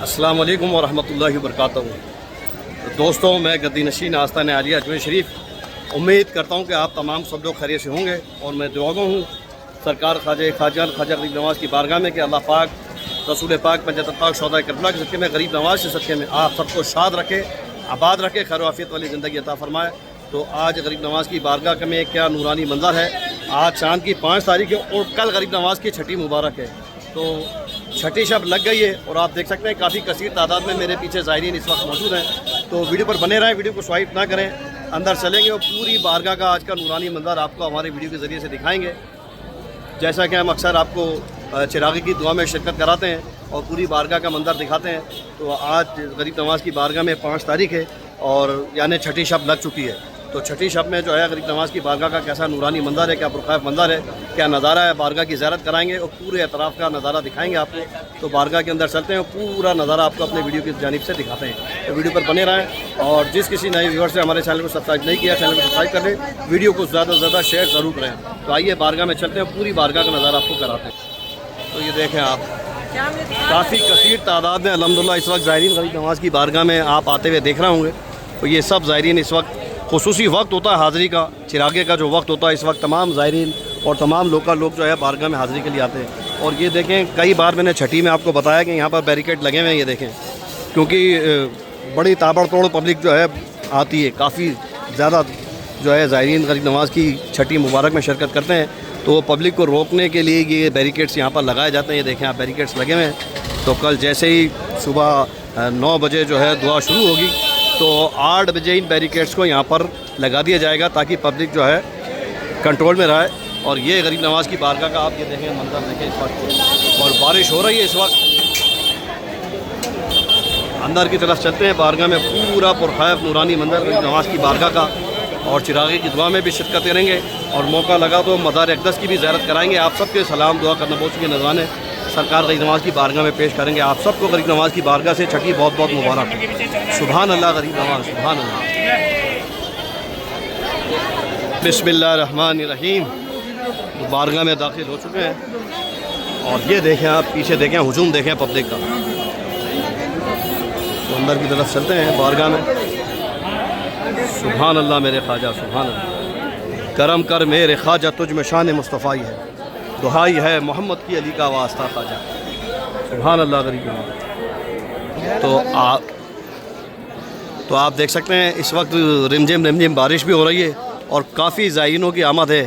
अस्सलाम वालेकुम वरहमतुल्लाहि वबरकातुहू। दोस्तों, मैं गद्दी नशीन आस्तान आलिया अजमेर शरीफ उम्मीद करता हूँ कि आप तमाम सब लोग खैरियत से होंगे और मैं दुआगो हूँ सरकार ख्वाजा गरीब नवाज़ की बारगाह में कि अल्लाह पाक रसूल पाक पंजत पाक शौदा करबला के सदक़े में गरीब नवाज़ के सदक़े में आप सबको शाद रखे, आबाद रखे, खैर आफियत वाली ज़िंदगी अता फ़रमाए। तो आज गरीब नवाज़ की बारगाह में क्या नूरानी मंज़र है। आज चाँद की 5 तारीख है और कल गरीब नवाज़ की छठी मुबारक है। तो छठी शब लग गई है और आप देख सकते हैं काफ़ी कसीर तादाद में मेरे पीछे ज़ायरीन इस वक्त मौजूद हैं। तो वीडियो पर बने रहें, वीडियो को स्वाइप ना करें, अंदर चलेंगे और पूरी बारगाह का आज का नूरानी मंज़र आपको हमारे वीडियो के ज़रिए से दिखाएंगे। जैसा कि हम अक्सर आपको चिरागी की दुआ में शिरकत कराते हैं और पूरी बारगाह का मंज़र दिखाते हैं। तो आज गरीब नवाज़ की बारगाह में 5 तारीख है और यानी छठी शब लग चुकी है। तो छठी शब में जो है गरीब नवाज़ की बारगाह का कैसा नूरानी मंज़र है, क्या पुरखैफ मंज़र है, क्या नज़ारा है, बारगाह की ज़ियारत कराएंगे और पूरे अतराफ़ का नज़ारा दिखाएंगे आपको। तो बारगाह के अंदर चलते हैं और पूरा नज़ारा आपको अपने वीडियो की जानिब से दिखाते हैं। तो वीडियो पर बने रहें और जिस किसी नए व्यूअर से हमारे चैनल को सब्सक्राइब नहीं किया, चैनल को सब्सक्राइब कर लें, वीडियो को ज़्यादा से ज़्यादा शेयर ज़रूर करें। तो आइए बारगाह में चलते हैं, पूरी बारगाह का नज़ारा आपको कराते हैं। तो ये देखें आप, काफ़ी कसीर तादाद में अल्हम्दुलिल्लाह इस वक्त ज़ायरीन गरीब नवाज़ की बारगाह में आप आते हुए देख रहे होंगे। तो ये सब ज़ायरीन इस वक्त खुसूसी वक्त होता है हाज़िरी का, चिरागे का जो वक्त होता है, इस वक्त तमाम ज़ायरीन और तमाम लोकल लोग जो है बारगाह में हाज़िरी के लिए आते हैं। और ये देखें, कई बार मैंने छठी में आपको बताया कि यहाँ पर बैरिकेड लगे हुए हैं, ये देखें, क्योंकि बड़ी ताबड़तोड़ पब्लिक जो है आती है, काफ़ी ज़्यादा जो है ज़ायरीन गरीब नवाज़ की छठी मुबारक में शिरकत करते हैं। तो पब्लिक को रोकने के लिए ये बैरिकेड्स यहाँ पर लगाए जाते हैं। ये देखें आप, बैरिकेड्स लगे हुए हैं। तो कल जैसे ही सुबह 9 बजे जो है दुआ शुरू होगी तो 8 बजे इन बैरिकेड्स को यहाँ पर लगा दिया जाएगा ताकि पब्लिक जो है कंट्रोल में रहे। और ये गरीब नवाज़ की बारगाह का आप ये देखें मंजर देखें इस वक्त, और बारिश हो रही है इस वक्त। अंदर की तरफ चलते हैं, बारगाह में पूरा पुरखैफ नूरानी मंजर गरीब नवाज़ की बारगाह का, और चिरागे की दुआ में भी शिरकत करेंगे और मौका लगा तो मज़ार अक़दस की भी ज़ियारत कराएंगे। आप सबके सलाम दुआ करना बहुत के नजराने सरकार गरीब नवाज़ की बारगाह में पेश करेंगे। आप सबको गरीब नवाज़ की बारगाह से छठी बहुत बहुत मुबारक। सुभान अल्लाह गरीब नवाज़, सुभान अल्लाह। बिस्मिल्लाहिर्रहमानिर्रहीम। बारगाह में दाखिल हो चुके हैं और ये देखें आप, पीछे देखें, हुजूम देखें पब्लिक का। तो अंदर की तरफ चलते हैं बारगाह में। सुभान अल्लाह मेरे ख्वाजा, सुभान अल्लाह। करम कर मेरे ख्वाजा, तुझ में शान मुस्तफ़ाई है, दुहाई है मोहम्मद की अली का वास्ता ख्वाजा। सुभान अल्लाह गरीब नवाज़। तो आप देख सकते हैं इस वक्त रिमझिम बारिश भी हो रही है और काफ़ी ज़ायरीनों की आमद है,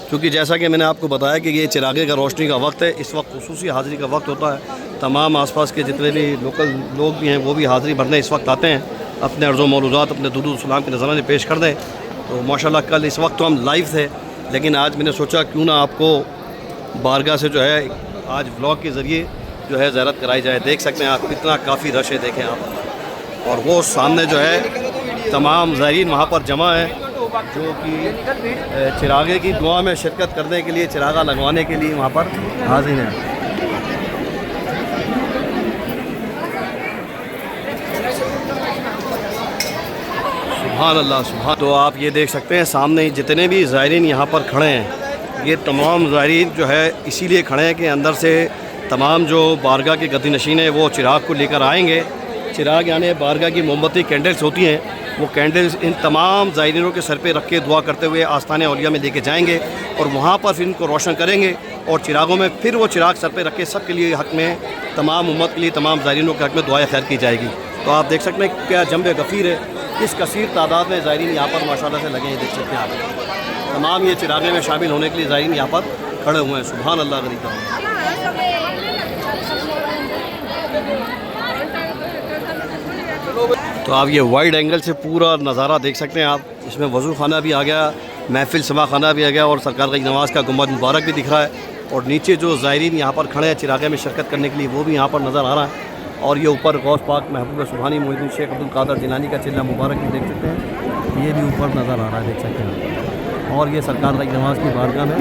क्योंकि जैसा कि मैंने आपको बताया कि ये चिरागे का रोशनी का वक्त है। इस वक्त खुसूसी हाज़िरी का वक्त होता है। तमाम आसपास के जितने भी लोकल लोग भी हैं वो भी हाज़िरी भरने इस वक्त आते हैं, अपने अर्ज़ो मौलूदात, अपने दुरूद सलाम के नज़राने पेश कर दें। तो माशाल्लाह कल इस वक्त तो हम लाइव थे, लेकिन आज मैंने सोचा क्यों ना आपको बारगाह से जो है आज व्लॉग के ज़रिए जो है ज़ियारत कराई जाए। देख सकते हैं आप कितना काफ़ी रश है, देखें आप। और वो सामने जो है तमाम ज़ायरीन वहाँ पर जमा है जो कि चिरागे की दुआ में शिरकत करने के लिए, चिरागा लगवाने के लिए वहाँ पर हाज़िर हैं। सुभान अल्लाह, सुभान। तो आप ये देख सकते हैं सामने जितने भी ज़ायरीन यहाँ पर खड़े हैं, ये तमाम ज़ायरीन जो है इसीलिए खड़े हैं कि अंदर से तमाम जो बारगाह के गद्दी नशीन है वो चिराग को लेकर आएंगे। चिराग यानी बारगाह की मोमबत्ती कैंडल्स होती हैं, वो कैंडल्स इन तमाम ज़ायरीनों के सर पे रख के दुआ करते हुए आस्ताने औलिया में लेके जाएंगे और वहाँ पर फिर इनको रोशन करेंगे और चिरागों में फिर वो चिराग सर पे रख के सब के लिए हक़ में, तमाम उम्मत के लिए, तमाम ज़ायरीनों के हक़ में दुआ खैर की जाएगी। तो आप देख सकते हैं क्या जंब गफ़ीर है, किस कसीर तादाद में ज़ायरीन यहाँ पर माशाल्लाह से लगे हैं। देख सकते हैं आप, तमाम ये चिरागे में शामिल होने के लिए ज़ायरीन यहाँ पर खड़े हुए हैं। सुभान अल्लाह गरीब नवाज़। तो आप ये वाइड एंगल से पूरा नज़ारा देख सकते हैं आप। इसमें वज़ू खाना भी आ गया, महफिल समा खाना भी आ गया और सरकार गरीब नवाज़ का गुंबद मुबारक भी दिख रहा है। और नीचे जो ज़ायरीन यहाँ पर खड़े हैं चिरागे में शिरकत करने के लिए वो भी यहाँ पर नज़र आ रहा है। और ये ऊपर गौस पाक महबूब सुबहानी मोहिद्दीन शेख अब्दुल कादर जिलानी का चिल्ला मुबारक भी देख सकते हैं, ये भी ऊपर नज़र आ रहा है, देख सकते हैं। और ये सरकार गरीब नवाज़ की बारगाह में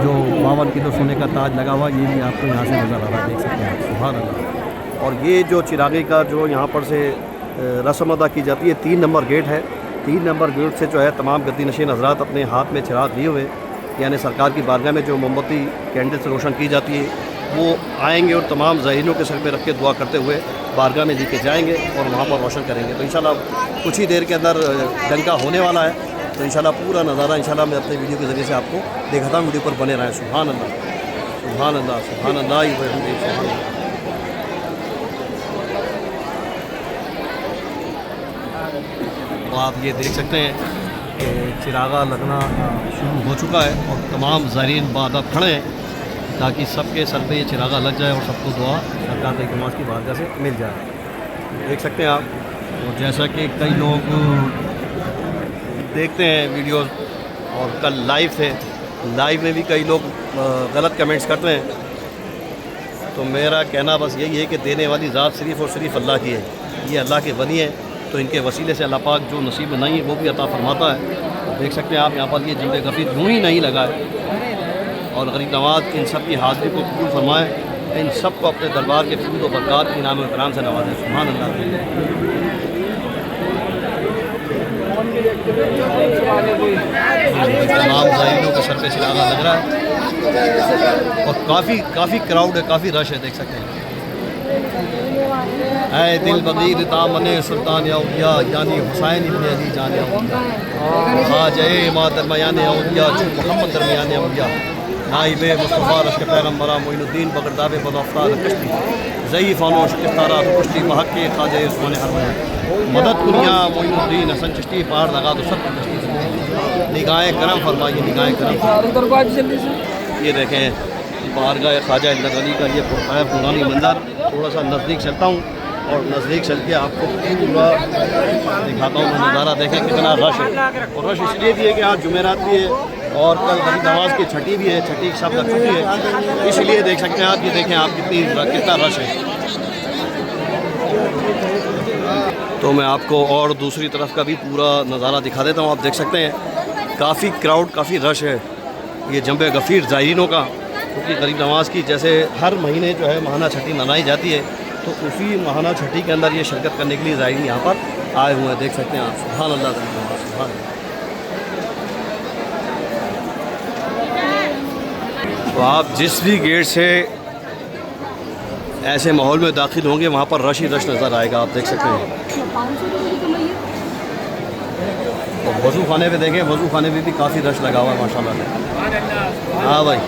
जो 52 किलो सोने का ताज लगा हुआ, ये भी आपको यहाँ से नज़र आ रहा है, देख सकते हैं। सुभान अल्लाह। और ये जो चिरागे का जो यहाँ पर से रस्म अदा की जाती है, 3 नंबर गेट है। 3 नंबर गेट से जो है तमाम गद्दी नशीन हज़रात अपने हाथ में चिराग लिए हुए, यानी सरकार की बारगाह में जो मोमबत्ती कैंडल से रोशन की जाती है वो आएंगे और तमाम ज़ाहिरों के सर पे रख के दुआ करते हुए बारगाह में लेके जाएंगे और वहाँ पर रोशन करेंगे। तो इंशाल्लाह कुछ ही देर के अंदर डंका होने वाला है। तो इंशाल्लाह पूरा नज़ारा इंशाल्लाह मैं अपने वीडियो के ज़रिए से आपको दिखाता हूँ। वीडियो पर बने रहें। सुभान अल्लाह, सुभान अल्लाह, सुभान अल्लाह, सुभान अल्लाह। तो आप ये देख सकते हैं कि चिरागा लगना शुरू हो चुका है और तमाम ज़ायरीन बादब खड़े हैं ताकि सबके सर पे ये चिरागा लग जाए और सबको दुआ सरकार की नमाज़ की बारगाह से मिल जाए। देख सकते हैं आप। और जैसा कि कई लोग देखते हैं वीडियोस और कल लाइव थे, लाइव में भी कई लोग गलत कमेंट्स करते हैं। तो मेरा कहना बस यही है कि देने वाली ज़ात सिर्फ़ और सिर्फ अल्लाह की है। ये अल्लाह के बनी है, तो इनके वसीले से अल्लाह पाक जो नसीब में नहीं है वो भी अता फरमाता है। देख सकते हैं आप यहाँ पर ये जंबे गफ़ीर यूँ ही नहीं लगा है। और गरीब नवाज इन सब की हाज़िरी को कबूल फरमाए, इन सब को अपने दरबार के फूल व बरक़ात के इनाम कराम से नवाजें। सुभान अल्लाह। तमाम ज़ायरीनों के सर पे चिरागा लग रहा है और काफ़ी क्राउड है, काफ़ी रश है। देख सकते हैं। ऐ दिल बगीर तामने सुल्तान औलिया यानी हुसैन इब्न अली जान औलिया, ख़ाजा माँ दरमियान औलिया जो मोहम्मद दरमियान औलिया, नाइब मुस्तफ़ा रश्क पैगम्बरा मोइनुद्दीन बगरदाब बदफ्तार कश्ती ज़ईफ़ानो शिकस्तारा कुश्ती महक के ख़ाजा उस्मान हरमन मदद कुनिया मोइनुद्दीन हसन चिश्ती पहाड़ लगा तो सब कश्ती निगाहें करम फरमाइए, निगाहें करम। ये देखें बारगाह ख़ाजा अली का ये पुरखैफ नूरानी मंज़र। थोड़ा सा नज़दीक चलता हूँ और नज़दीक चल के आपको पूरा दिखाता हूँ मैं नज़ारा। देखें कितना रश है। और रश इसलिए भी है कि आज जुमेरात भी है और कल गरीब नवाज की छठी भी है, छठी सब लग चुकी है, इसलिए देख सकते हैं आप। ये देखें आप कितना रश है। तो मैं आपको और दूसरी तरफ का भी पूरा नज़ारा दिखा देता हूँ। आप देख सकते हैं काफ़ी क्राउड, काफ़ी रश है ये जंबे गफ़ीर ज़ायरीनों का। क्योंकि गरीब नवाज़ की जैसे हर महीने जो है महाना छठी मनाई जाती है, तो उसी महाना छठी के अंदर ये शिरकत करने के लिए ज़ायरीन यहाँ पर आए हुए हैं। देख सकते हैं आप। सुभान अल्लाह, सुभान अल्लाह। तो आप जिस भी गेट से ऐसे माहौल में दाखिल होंगे वहाँ पर रश ही रश नज़र आएगा। आप देख सकते हैं। तो वज़ू खाने पे देखें, वज़ू खाने पे भी काफ़ी रश लगा हुआ है माशाल्लाह से। हाँ भाई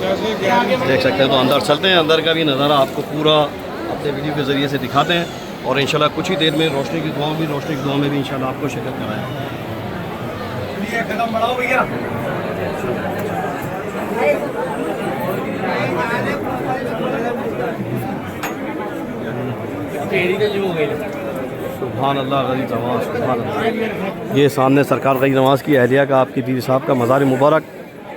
देख सकते हैं। तो अंदर चलते हैं, अंदर का भी नज़ारा आपको पूरा अपने वीडियो के ज़रिए से दिखाते हैं और इंशाल्लाह कुछ ही देर में रोशनी की दुआ में भी इंशाल्लाह आपको शिरकत कराएंगे। सुभान अल्लाह, गरीब नवाज, सुभान अल्लाह। ये सामने सरकार गरीब नवाज़ की अहलिया का, आपकी दीदी साहब का मज़ार मुबारक।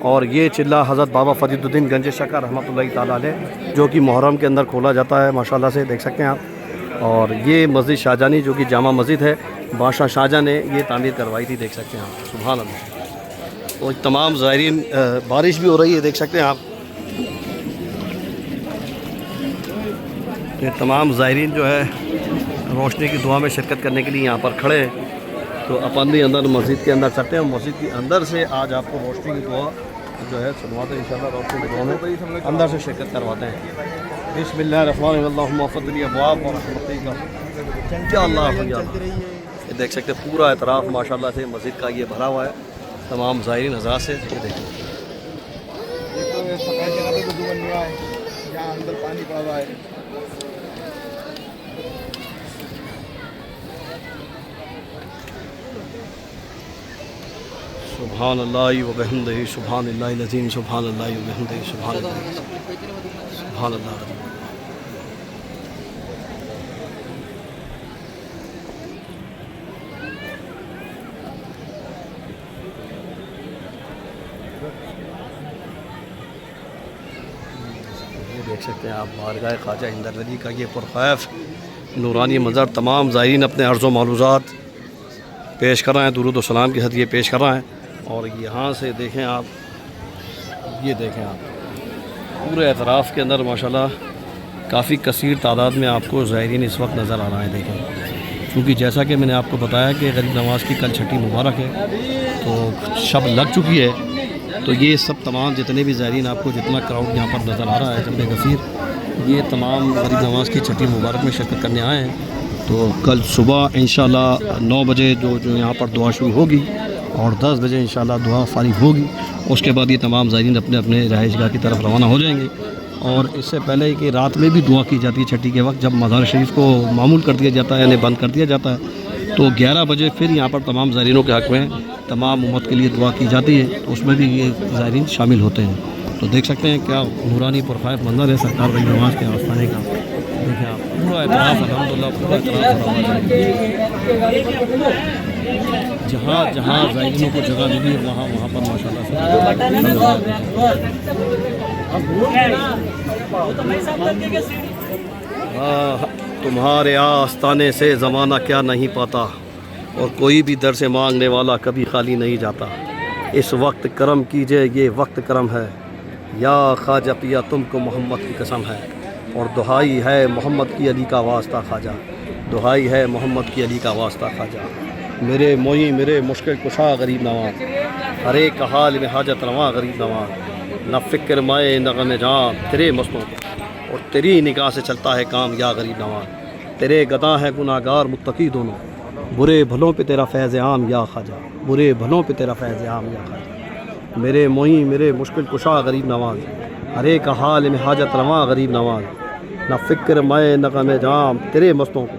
और ये चिल्ला हज़रत बाबा फरीदुद्दीन गंज शक्कर रहमतुल्लाहि ताला अलैह जो कि मुहर्रम के अंदर खोला जाता है माशाल्लाह से। देख सकते हैं आप। और ये मस्जिद शाहजहानी जो कि जामा मस्जिद है, बादशाह शाहजहाँ ने ये तामीर करवाई थी। देख सकते हैं आप। सुभान अल्लाह। और तमाम ज़ायरीन, बारिश भी हो रही है, देख सकते हैं आप। ये तमाम ज़ायरीन जो है रोशनी की दुआ में शिरकत करने के लिए यहाँ पर खड़े हैं। तो अपन भी अंदर मस्जिद के अंदर चलते हैं। मस्जिद के अंदर से आज आपको रोशनी की दुआ जो है सुनवाते हैं इंशाल्लाह। रोशनी की दुआ में अंदर से शिरकत करवाते हैं। ये देख सकते हैं पूरा एतराफ़ माशाल्लाह से मस्जिद का ये भरा हुआ है तमाम ज़ायरीन हज़रात से। ये देखें सुभान अल्लाह व बिहम्दिही सुभान अल्लाहिल अज़ीम सुभान अल्लाह व बिहम्दिही सुभान अल्लाह। देख सकते हैं आप बारगाह ख्वाजा इंदर अली का ये पुरखैफ नूरानी मंज़र। तमाम ज़ायरीन अपने अर्ज़ व मालूज़ात पेश कर रहे हैं, दुरूद व सलाम के हदिये पेश कर रहे हैं। और यहाँ से देखें आप, ये देखें आप पूरे एतराफ़ के अंदर माशाल्लाह काफ़ी कसीर तादाद में आपको ज़ायरीन इस वक्त नज़र आ रहा है। देखें क्योंकि जैसा कि मैंने आपको बताया कि गरीब नवाज़ की कल छठी मुबारक है, तो शब लग चुकी है तो ये सब तमाम जितने भी ज़ायरीन आपको जितना क्राउड यहाँ पर नज़र आ रहा है जमने गफ़ीर, ये तमाम गरीब नवाज़ की छठी मुबारक में शिरकत करने आए हैं। तो कल सुबह इंशाल्लाह 9 बजे जो यहाँ पर दुआ शुरू होगी और 10 बजे इंशाल्लाह दुआ फारिग होगी। उसके बाद ये तमाम ज़ायरीन अपने अपने रहायशगाह की तरफ रवाना हो जाएंगे। और इससे पहले कि रात में भी दुआ की जाती है छठी के वक्त, जब मज़ार शरीफ को मामूल कर दिया जाता है यानी बंद कर दिया जाता है, तो 11 बजे फिर यहाँ पर तमाम ज़ायरीनों के हक़ में तमाम उम्मत के लिए दुआ की जाती है। तो उसमें भी ये ज़ायरीन शामिल होते हैं। तो देख सकते हैं क्या नूरानी पुरखायफ मंजर है सरकार गरीब नवाज़ के आस्थाने का। देखिए आप पूरा एतराफ़ अल्हम्दुलिल्लाह पूरा एतराफ़ जहाँ जहाँ ज़ायरीनों को जगह मिली है वहाँ वहाँ पर माशाल्लाह से तुम्हारे आस्ताने से ज़माना क्या नहीं पाता, और कोई भी दर से मांगने वाला कभी खाली नहीं जाता। इस वक्त करम कीजिए ये वक्त करम है, या ख्वाजा पिया तुमको मोहम्मद की कसम है। और दुहाई है मोहम्मद की अली का वास्ता ख़ाजा, दुहाई है मोहम्मद की अली का वास्ता ख़ाजा। मेरे मोई मेरे मुश्किल कुशा गरीब नवाज़, हर एक हाल में हाजत रवा गरीब नवाज़। न फ़िक्र माए नग़मे जान तेरे मस्तों को, और तेरी निगाह से चलता है काम या गरीब नवाज़। तेरे गदा है गुनाहगार मुत्तकी दोनों, बुरे भलों पे तेरा फैज़ आम या ख़ाजा, बुरे भलों पे तेरा फैज़ आम या ख़ाजा। मेरे मोई मेरे मुश्किल कुशा गरीब नवाज़, हर एक हाल में हाजत रवा गरीब नवाज़। न फ़िक्र माए नग़मे जाम तेरे मस्तों को,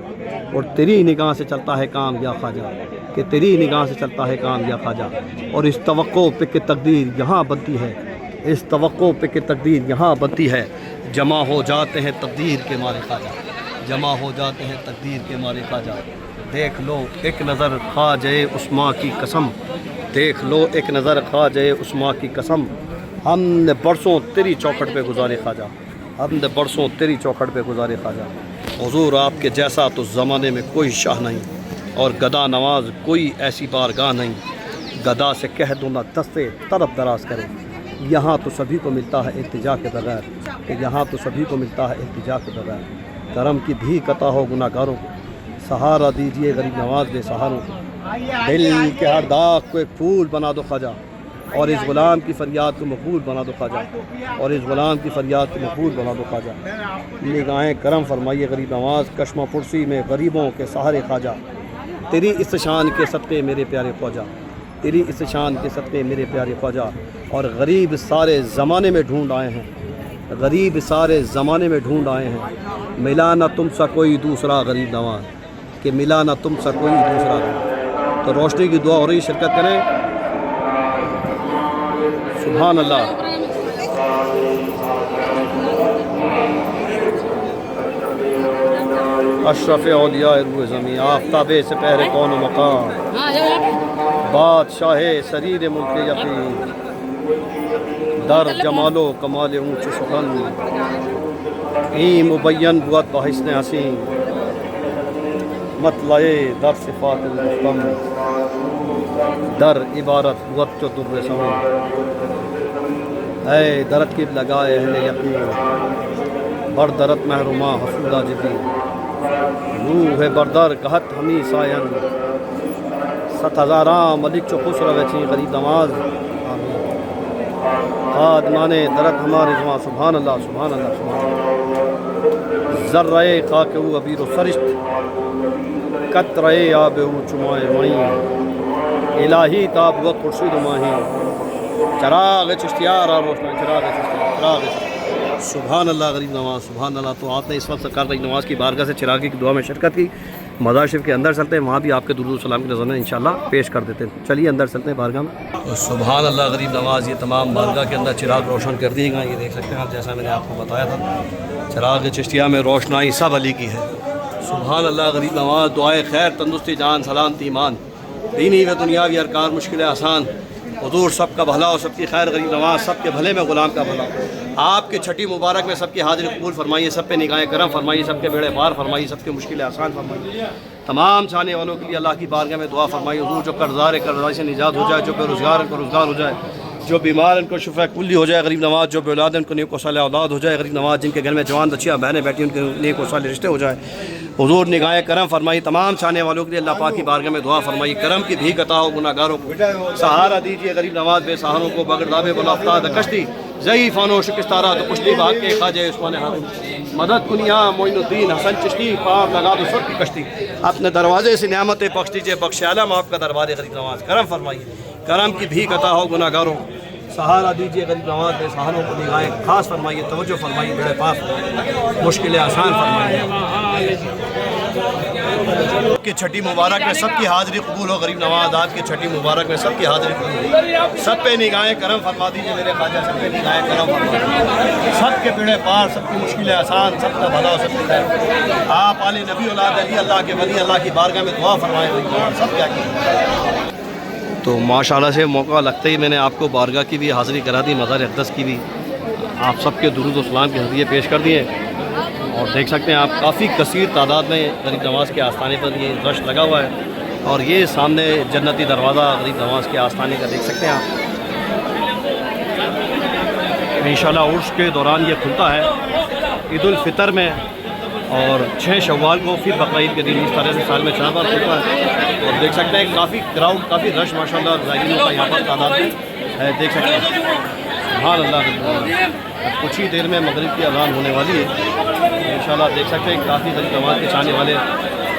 और तेरी निगाह से चलता है काम या ख़ाजा, कि तेरी निगाह से चलता है काम या ख़ाजा। और इस तवक्को पे कि तकदीर यहाँ बनती है, इस तवक्को पे कि तकदीर यहाँ बनती है। जमा हो जाते हैं तकदीर के मारे ख़ाजा, जमा हो जाते हैं तकदीर के मारे ख़ाजा। देख लो एक नज़र खा जाए उस माँ की कसम, देख लो एक नज़र खा जाए उस माँ की कसम। हमने बरसों तेरी चौखट पे गुजारे ख़ाजा, हमने बरसों तेरी चौखट पे गुजारे ख़ाजा। हुज़ूर आपके जैसा तो ज़माने में कोई शाह नहीं, और गदा नवाज कोई ऐसी बारगाह नहीं। गदा से कह दो ना दस्ते तरफ दराज करे, यहाँ तो सभी को मिलता है इल्तिजा के बगैर, कि यहाँ तो सभी को मिलता है इल्तिजा के बगैर। करम की भीख अता हो गुनाहगारों को, सहारा दीजिए गरीब नवाज बेसहारों को। दिल के हर दाग को एक फूल बना दो ख़ाजा, और इस ग़ुलाम की फ़रियाद को मकबूल बना दो ख़ाजा, और इस ग़ुलाम की फ़रियाद को मकबूल बना दो ख़ाजा। निगाहें करम फरमाइए गरीब नवाज, कश्मा पुरसी में गरीबों के सहारे ख़ाजा। तेरी इस शान के सदक़े मेरे प्यारे ख्वाजा, तेरी इस शान के सदक़े मेरे प्यारे ख्वाजा। और गरीब सारे ज़माने में ढूंढ आए हैं, गरीब सारे ज़माने में ढूंढ आए हैं। मिला ना तुमसा कोई दूसरा गरीब नवाज, कि मिला ना तुमसा कोई दूसरा। तो रोशनी की दुआ हो रही, शिरकत करें। सुभान अल्लाह। अशरफ औलिया रूह ज़मीं, आफ्ताबे से पहरे कौन मकाम, बादशाह शरीर मुल्क यकीन, दर जमालो कमाल ऊँच सुखन, ई मुबय्यन बुअत बहिस्न हसीन, मतलाए दर सिफ़ात मुस्तम, दर इबारत बुअत चो दुर्र समी। ऐ दरत की लगाए अहले यकीन, बर दरत महरुमा हसूदा जिदी, रूह बरदर कहत हमी सायन, 7,000 मलिक चो खुश रवे छी गरीब नवाज। आदमाने दरत हमारे जुआ। सुभान अल्लाह सुभान अल्लाह सुभान अल्लाह। ज़र्रे खाके ऊ अबीर व सरिश्त, कतरे आब ऊ चुमाए मई, इलाही ताब व खुर्शीद माही, चराग चिश्तियार और रोशना चराग चिश्तियार चराग। सुभान अल्लाह गरीब नवाज़ सुभान अल्लाह। तो आपने इस वक्त सरकार गरीब नवाज़ की बारगाह से चिरागी की दुआ में शिरकत की। मज़ार शरीफ के अंदर चलते हैं, वहाँ भी आपके दुरूद सलाम की नज़र इंशाल्लाह पेश कर देते हैं। चलिए अंदर चलते हैं बारगाह में। तो सुभान अल्लाह गरीब नवाज़, ये तमाम बारगाह के अंदर चिराग रोशन कर दिए गए। ये देख सकते हैं आप, जैसा मैंने आपको बताया था, चिराग चिश्तिया में रोशनाई सब अली की है। सुभान अल्लाह गरीब नवाज़। दुआए खैर तंदुरुस्ती जान सलामती ईमान, दीनी व दुनियावी अरकार मुश्किल आसान। हुजूर सबका भला और सबकी खैर गरीब नवाज, सबके भले में ग़ुलाम का भला। आपकी छठी मुबारक में सबकी हाजिर कबूल फरमाइए, सब पे निगाहें करम फरमाइए, सबके बेड़े पार फरमाइए, सबके मुश्किल आसान फरमाइए। तमाम चाहने वालों के लिए अल्लाह की बारगाह में दुआ फरमाइए। हुजूर जो कर्ज़दार कर्ज़दारी से निजात हो जाए, जो बेरोज़गार को रोज़गार हो जाए, जो बीमार उनको शिफा कुल्ली हो जाए गरीब नवाज, जो बेऔलाद उनको नेक व सालेह औलाद हो जाए गरीब नवाज, जिनके घर में जवान बच्चियाँ बहनें बैठी उनके नेक व सालेह रिश्ते हो जाए। हुजूर निगाह करम फरमाई, तमाम चाहने वालों के लिए अल्लाह पाक की बारगाह में दुआ फरमाई, करम की भीख अता हो गुनाहगारों को, सहारा दीजिए गरीब नवाज बेसहारों को, बगरदाबे बलाफ्ताद कश्ती जई फ़ानो शिकस्तारा तो पुश्ती भाग के खाजे उस्मान हारून, मदद कुनिया मोइनुद्दीन हसन चिश्ती, पार लगा दो सब की कश्ती, अपने दरवाजे से नियामतें बख्श दीजिए, बख्श आलम आपका दरबार गरीब नवाज, करम फरमाइए, करम की भीख अता हो गुनाहगारों, सहारा दीजिए गरीब नवाज बेसहारों को, निगाहें खास फरमाइए, तवज्जो फरमाइए, बेड़े पास मुश्किलें आसान फरमाइए। कि छठी मुबारक में सबकी हाज़िरी कबूल हो, गरीब नवाज आज की छठी मुबारक में सबकी हाज़िरी कबूल हो, सब पे निगाहें करम फरमा दीजिए मेरे ख्वाजा, सब पे निगाहें करम फरमा दीजिए, सबके बेड़े पार, सबकी मुश्किलें आसान, सबका भला हो, सबकी खैर। आप आले नबी औलाद अली अल्लाह के वली अल्लाह की बारगाह में दुआ फरमाएं, सब क्या की। तो माशाल्लाह से मौका लगते ही मैंने आपको बारगाह की भी हाज़िरी करा दी, मज़ार अक़दस की भी आप सबके दुरूद व सलाम के हदिये पेश कर दिए। और देख सकते हैं आप काफ़ी कसीर तादाद में गरीब नवाज़ के आस्थाने पर ये रश लगा हुआ है। और ये सामने जन्नती दरवाज़ा गरीब नवाज़ के आस्थाने का देख सकते हैं आप। इंशाल्लाह उर्स के दौरान ये खुलता है ईद उल फ़ितर में, और 6 शव्वाल को फिर बकरीद के दिन, इस तरह से साल में 4 बार खुलता है। और देख सकते हैं काफ़ी क्राउड, काफ़ी रश माशाल्लाह ज़ायरीनों का यहाँ पर तादाद है, देख सकते हैं। सुभान अल्लाह, कुछ ही देर में मगरिब की अज़ान होने वाली है इंशाल्लाह। देख सकते हैं काफ़ी गरीब नवाज़ के चाहने वाले,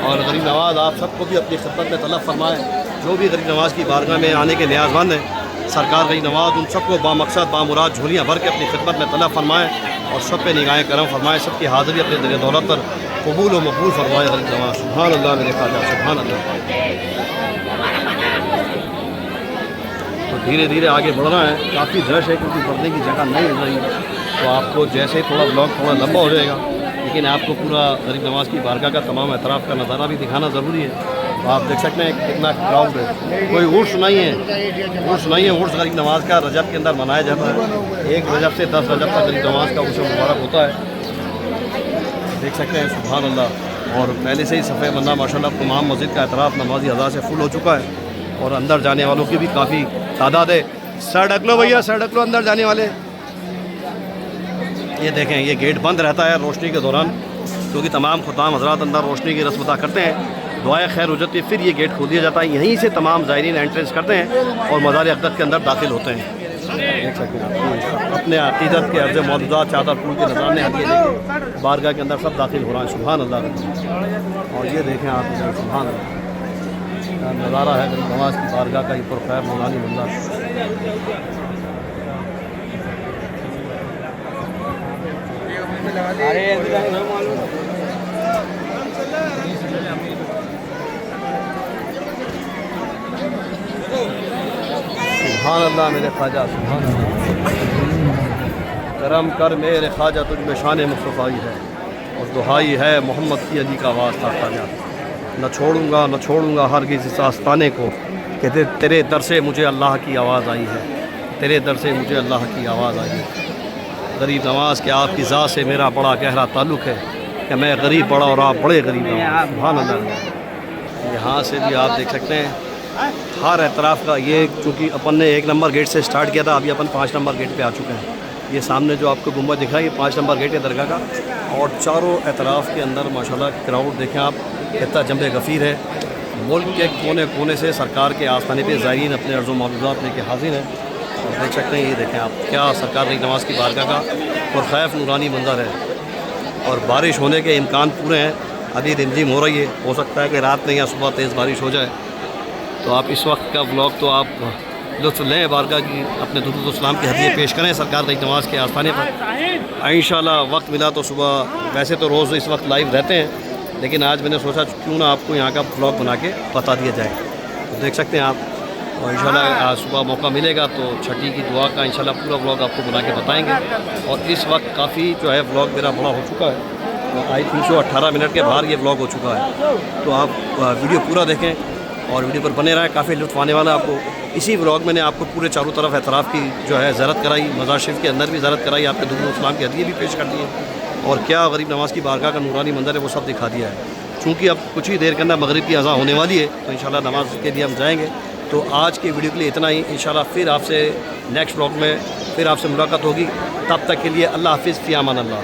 और गरीब नवाज़ आप सबको भी अपनी खिदमत में तलब फरमाएँ, जो भी गरीब नवाज़ की बारगाह में आने के न्याज़मंद हैं, सरकार गरीब नवाज़ उन सबको बामकसद बामुराद झोलियाँ भर के अपनी खिदमत में तलब फरमाएँ, और सब पे निगाहें करम फरमाएँ, सबकी हाज़िरी अपने दिल दौलत पर कबूल व मकबूल फरमाए गरीब नवाज़। सुभान अल्लाह मेरे ख्वाजा, सुभान अल्लाह। तो धीरे धीरे आगे बढ़ रहा है, काफ़ी रश है क्योंकि बढ़ने की जगह नहीं मिल रही, तो आपको जैसे थोड़ा ब्लॉग थोड़ा लंबा हो जाएगा, लेकिन आपको पूरा गरीब नवाज़ की बारगाह का तमाम एतराफ़ का नज़ारा भी दिखाना ज़रूरी है। तो आप देख सकते हैं कितना क्राउड है, कोई उर्स नहीं है, उर्स नहीं है। उर्स गरीब नवाज़ का रजब के अंदर मनाया जाता है, 1 रजब से 10 रजब तक गरीब नवाज़ का उर्स मुबारक होता है, देख सकते हैं। सुभान अल्लाह। और पहले से ही सफ़े मन्ना माशाल्लाह तमाम मस्जिद का एतराफ़ नमाजी हज़ार से फुल हो चुका है, और अंदर जाने वालों की भी काफ़ी तादाद है। सर ढक लो भैया, सर ढक लो अंदर जाने वाले। ये देखें, ये गेट बंद रहता है रोशनी के दौरान, क्योंकि तमाम खुदाम हज़रात अंदर रोशनी की रस्म अदा करते हैं, दुआए खैर हो जाती है, फिर ये गेट खोल दिया जाता है। यहीं से तमाम ज़ायरीन एंट्रेंस करते हैं और मज़ार अक़दस के अंदर दाखिल होते हैं। देख सकते हैं अपने अक़ीदत के अर्ज़ मौजूदात चादर फूल के नज़ारे हदिये लेके बारगाह के अंदर सब दाखिल हो रहा है। सुभान अल्लाह। और ये देखें आप, सुभान अल्लाह नज़ारा है गरीब नवाज़ की बारगाह का, ये पुरखैर नूरानी मंज़र। सुभान अल्लाह मेरे ख्वाजा, सुभान अल्लाह। करम कर मेरे ख्वाजा तुझ में शान मुस्तफ़ाई है, और दुहाई है मोहम्मद की अली का वास्ता ख्वाजा। न छोड़ूंगा हरगिज़ इस आस्ताने को, कि तेरे दर से मुझे अल्लाह की आवाज़ आई है, तेरे दर से मुझे अल्लाह की आवाज़ आई है। गरीब नवाज़ के आपकी ज़ात से मेरा बड़ा गहरा ताल्लुक़ है, कि मैं गरीब बड़ा और आप बड़े गरीब नवाज़। सुभान अल्लाह। यहाँ से भी आप देख सकते हैं हर एतराफ़ का, ये चूँकि अपन ने 1 नंबर गेट से स्टार्ट किया था, अभी अपन 5 नंबर गेट पे आ चुके हैं। ये सामने जो आपको गुंबद दिख रहा है, ये 5 नंबर गेट है दरगाह का, और चारों एतराफ़ के अंदर माशाल्लाह क्राउड देखें आप, कितना जम्बे गफ़ीर है। मुल्क के कोने कोने से सरकार के आस्थाने पे ज़ायरीन अपने अर्ज़ मौजूदात लेके हाजिर हैं, और देख सकते हैं ये देखें आप, क्या सरकार गरीब नवाज़ की बारगाह का पुरखैफ नूरानी मंज़र है। और बारिश होने के इम्कान पूरे हैं, अभी रिमझिम हो रही है, हो सकता है कि रात में या सुबह तेज़ बारिश हो जाए। तो आप इस वक्त का व्लॉग तो आप लुत्फ़ लें बारगाह की, अपने दुरूद सलाम की हदिये पेश करें सरकार गरीब नवाज़ के आस्थाने पर। इंशाल्लाह वक्त मिला तो सुबह, वैसे तो रोज़ इस वक्त लाइव रहते हैं, लेकिन आज मैंने सोचा क्यों ना आपको यहाँ का व्लॉग बना के बता दिया जाए। तो देख सकते हैं आप, और इंशाल्लाह आज सुबह मौका मिलेगा तो छठी की दुआ का इंशाल्लाह पूरा व्लॉग आपको बना के बताएँगे। और इस वक्त काफ़ी जो है व्लॉग मेरा बड़ा हो चुका है, तो आई 318 मिनट के बाहर ये व्लॉग हो चुका है। तो आप वीडियो पूरा देखें और वीडियो पर बने रहें, काफ़ी लुत्फ़ आने वाला है आपको। इसी व्लॉग मैंने आपको पूरे चारों तरफ एतराफ़ की जो है ज़ियारत कराई, मज़ार शरीफ के अंदर भी ज़ियारत कराई, आपके दुरूद इस्लाम के हदिये भी पेश कर दिए, और क्या गरीब नवाज़ की बारगाह का नूरानी मंज़र है वो सब दिखा दिया है। चूँकि अब कुछ ही देर के अंदर मगरिब की अज़ा होने वाली है, तो इंशाल्लाह नमाज़ के लिए हम जाएँगे। तो आज की वीडियो के लिए इतना ही, इंशाल्लाह फिर आपसे नेक्स्ट व्लॉग में फिर आपसे मुलाकात होगी। तब तक के लिए अल्लाह हाफ़िज़, फ़ी अमान अल्लाह।